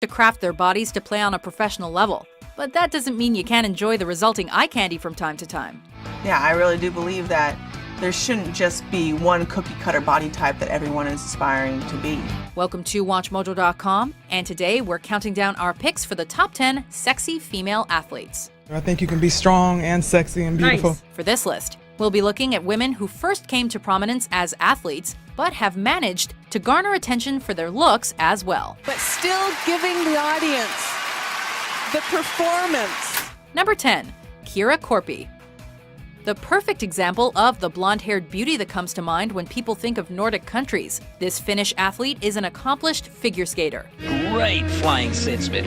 to craft their bodies to play on a professional level. But that doesn't mean you can't enjoy the resulting eye candy from time to time. Yeah, I really do believe that there shouldn't just be one cookie-cutter body type that everyone is aspiring to be. Welcome to WatchMojo.com, and today we're counting down our picks for the top 10 sexy female athletes. I think you can be strong and sexy and beautiful. Nice. For this list, we'll be looking at women who first came to prominence as athletes, but have managed to garner attention for their looks as well. But still giving the audience the performance. Number 10, Kira Korpi. The perfect example of the blonde-haired beauty that comes to mind when people think of Nordic countries. This Finnish athlete is an accomplished figure skater. Great flying sit spin.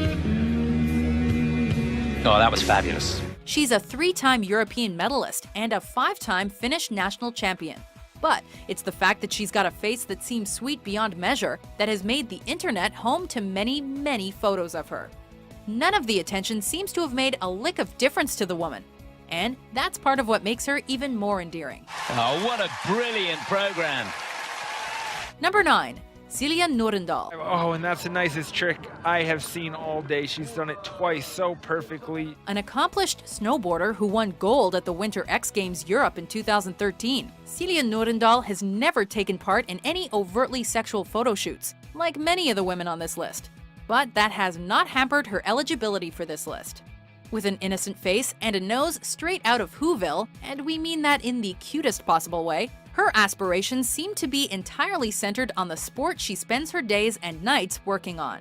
Oh, that was fabulous. She's a 3-time European medalist and a 5-time Finnish national champion. But it's the fact that she's got a face that seems sweet beyond measure that has made the internet home to many, many photos of her. None of the attention seems to have made a lick of difference to the woman. And that's part of what makes her even more endearing. Oh, what a brilliant program. Number 9, Silja Norendal. Oh, and that's the nicest trick I have seen all day. She's done it twice so perfectly. An accomplished snowboarder who won gold at the Winter X Games Europe in 2013, Silja Norendal has never taken part in any overtly sexual photo shoots, like many of the women on this list. But that has not hampered her eligibility for this list. With an innocent face and a nose straight out of Whoville, and we mean that in the cutest possible way, her aspirations seem to be entirely centered on the sport she spends her days and nights working on.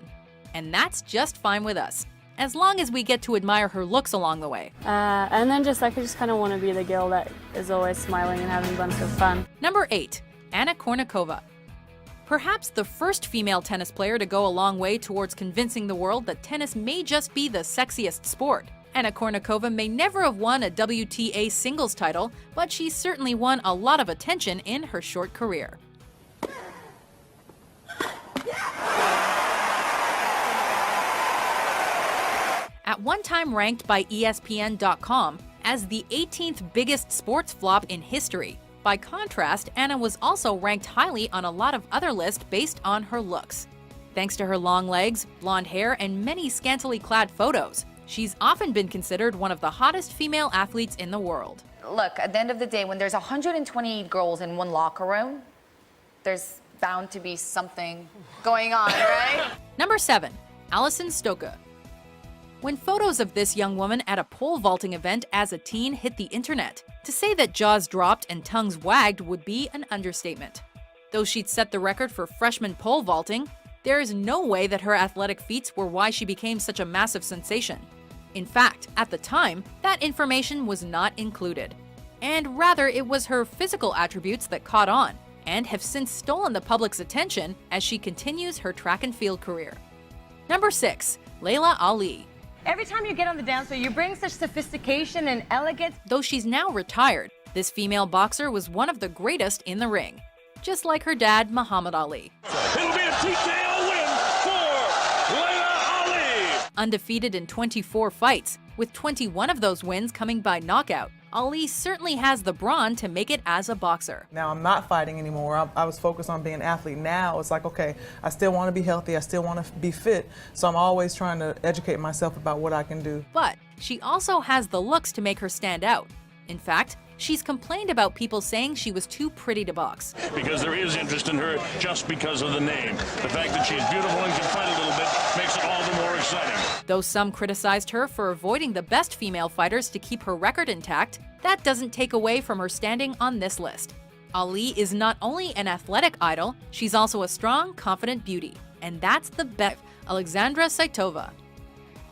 And that's just fine with us, as long as we get to admire her looks along the way. And then I just kind of want to be the girl that is always smiling and having a bunch of fun. Number 8, Anna Kournikova. Perhaps the first female tennis player to go a long way towards convincing the world that tennis may just be the sexiest sport. Anna Kournikova may never have won a WTA singles title, but she certainly won a lot of attention in her short career. At one time ranked by ESPN.com as the 18th biggest sports flop in history, by contrast, Anna was also ranked highly on a lot of other lists based on her looks. Thanks to her long legs, blonde hair, and many scantily clad photos, she's often been considered one of the hottest female athletes in the world. Look, at the end of the day, when there's 120 girls in one locker room, there's bound to be something going on, right? Number 7, Alison Stokke. When photos of this young woman at a pole vaulting event as a teen hit the internet, to say that jaws dropped and tongues wagged would be an understatement. Though she'd set the record for freshman pole vaulting, there is no way that her athletic feats were why she became such a massive sensation. In fact, at the time, that information was not included. And rather, it was her physical attributes that caught on, and have since stolen the public's attention as she continues her track and field career. Number 6, Laila Ali. Every time you get on the dance floor, you bring such sophistication and elegance. Though she's now retired, this female boxer was one of the greatest in the ring, just like her dad, Muhammad Ali. It'll be a TKO win for Laila Ali. Undefeated in 24 fights, with 21 of those wins coming by knockout, Ali certainly has the brawn to make it as a boxer. Now I'm not fighting anymore. I was focused on being an athlete. Now it's like, okay, I still want to be healthy. I still want to be fit. So I'm always trying to educate myself about what I can do. But she also has the looks to make her stand out. In fact, she's complained about people saying she was too pretty to box. Because there is interest in her just because of the name. The fact that she's beautiful and can fight a little bit makes it all the more exciting. Though some criticized her for avoiding the best female fighters to keep her record intact, that doesn't take away from her standing on this list. Ali is not only an athletic idol, she's also a strong, confident beauty. And that's the best, Alexandra Saitova.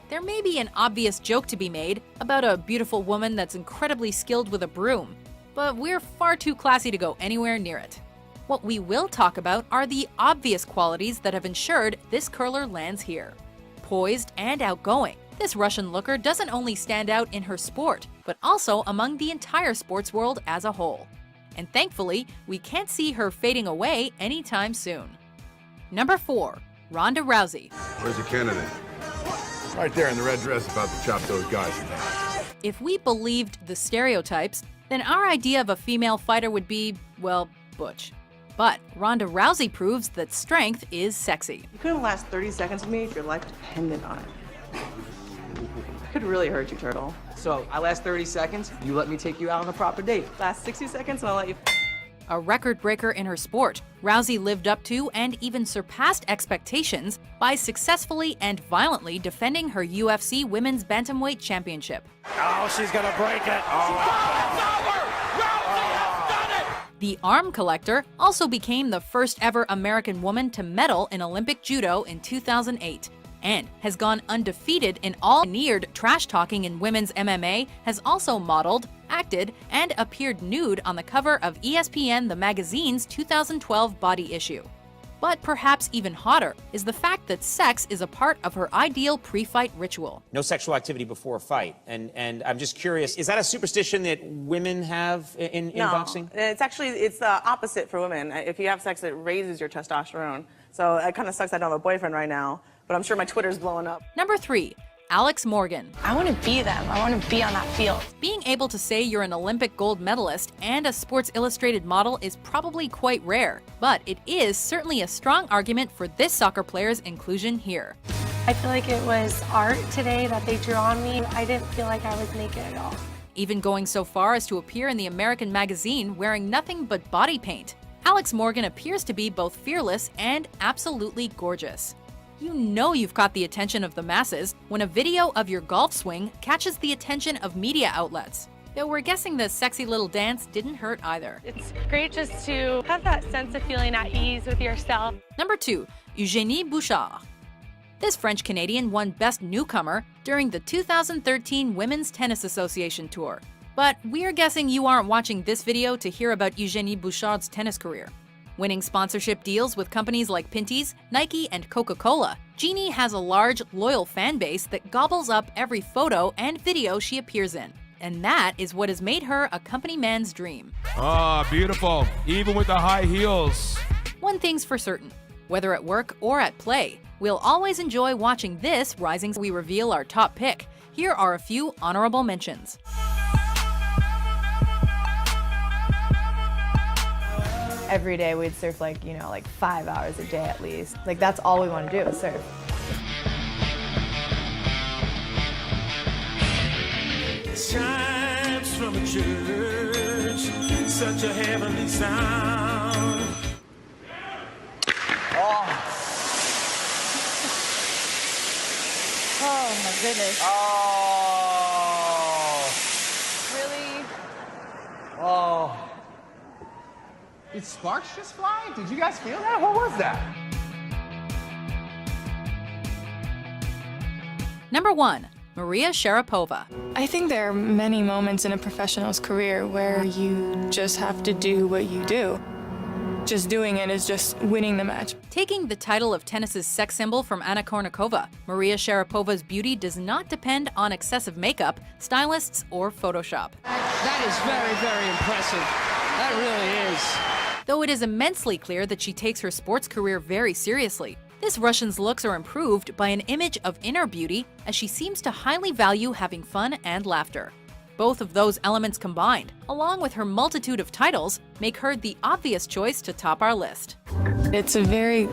There may be an obvious joke to be made about a beautiful woman that's incredibly skilled with a broom, but we're far too classy to go anywhere near it. What we will talk about are the obvious qualities that have ensured this curler lands here. Poised and outgoing, this Russian looker doesn't only stand out in her sport, but also among the entire sports world as a whole. And thankfully, we can't see her fading away anytime soon. Number 4, Ronda Rousey. Where's the candidate? Right there in the red dress about to chop those guys. If we believed the stereotypes, then our idea of a female fighter would be, well, butch. But Ronda Rousey proves that strength is sexy. You couldn't last 30 seconds with me if your life depended on it. I could really hurt you, Turtle. So, I last 30 seconds, you let me take you out on a proper date. Last 60 seconds and I'll let you... A record breaker in her sport, Rousey lived up to and even surpassed expectations by successfully and violently defending her UFC Women's Bantamweight Championship. Oh, she's gonna break it. The arm collector also became the first ever American woman to medal in Olympic judo in 2008 and has gone undefeated in all. Neared trash-talking in women's MMA, has also modeled, acted, and appeared nude on the cover of ESPN The Magazine's 2012 body issue. But perhaps even hotter is the fact that sex is a part of her ideal pre-fight ritual. No sexual activity before a fight. And I'm just curious, is that a superstition that women have in boxing? It's the opposite for women. If you have sex, it raises your testosterone. So it kind of sucks I don't have a boyfriend right now, but I'm sure my Twitter's blowing up. Number 3. Alex Morgan. I want to be them. I want to be on that field. Being able to say you're an Olympic gold medalist and a Sports Illustrated model is probably quite rare, but it is certainly a strong argument for this soccer player's inclusion here. I feel like it was art today that they drew on me. I didn't feel like I was naked at all. Even going so far as to appear in the American magazine wearing nothing but body paint, Alex Morgan appears to be both fearless and absolutely gorgeous. You know you've caught the attention of the masses when a video of your golf swing catches the attention of media outlets. Though we're guessing the sexy little dance didn't hurt either. It's great just to have that sense of feeling at ease with yourself. Number 2. Eugénie Bouchard. This French-Canadian won Best Newcomer during the 2013 Women's Tennis Association Tour. But we're guessing you aren't watching this video to hear about Eugénie Bouchard's tennis career. Winning sponsorship deals with companies like Pinty's, Nike, and Coca-Cola, Jeannie has a large, loyal fan base that gobbles up every photo and video she appears in. And that is what has made her a company man's dream. Ah, beautiful, even with the high heels. One thing's for certain, whether at work or at play, we'll always enjoy watching this rising. We reveal our top pick. Here are a few honorable mentions. Every day we'd surf like 5 hours a day at least. Like that's all we want to do is surf. Chimes from a church, such a heavenly sound. Oh my goodness. Oh. Really? Oh. Did sparks just fly? Did you guys feel that? What was that? Number 1. Maria Sharapova. I think there are many moments in a professional's career where you just have to do what you do. Just doing it is just winning the match. Taking the title of tennis's sex symbol from Anna Kournikova, Maria Sharapova's beauty does not depend on excessive makeup, stylists, or Photoshop. That is very, very impressive. That really is. Though it is immensely clear that she takes her sports career very seriously, this Russian's looks are improved by an image of inner beauty as she seems to highly value having fun and laughter. Both of those elements combined, along with her multitude of titles, make her the obvious choice to top our list. It's a very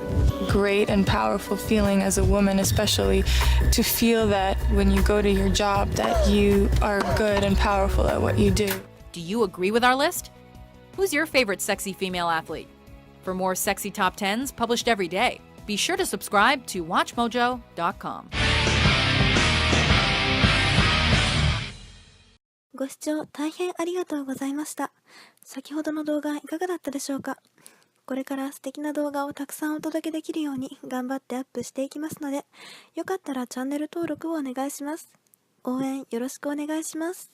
great and powerful feeling as a woman, especially to feel that when you go to your job that you are good and powerful at what you do. Do you agree with our list? Who's your favorite sexy female athlete? For more sexy top 10s published every day, be sure to subscribe to WatchMojo.com. ご視聴大変ありがとうございました。先ほどの動画いかがだったでしょうか？これから素敵な動画をたくさんお届けできるように頑張ってアップしていきますので、よかったらチャンネル登録をお願いします。応援よろしくお願いします。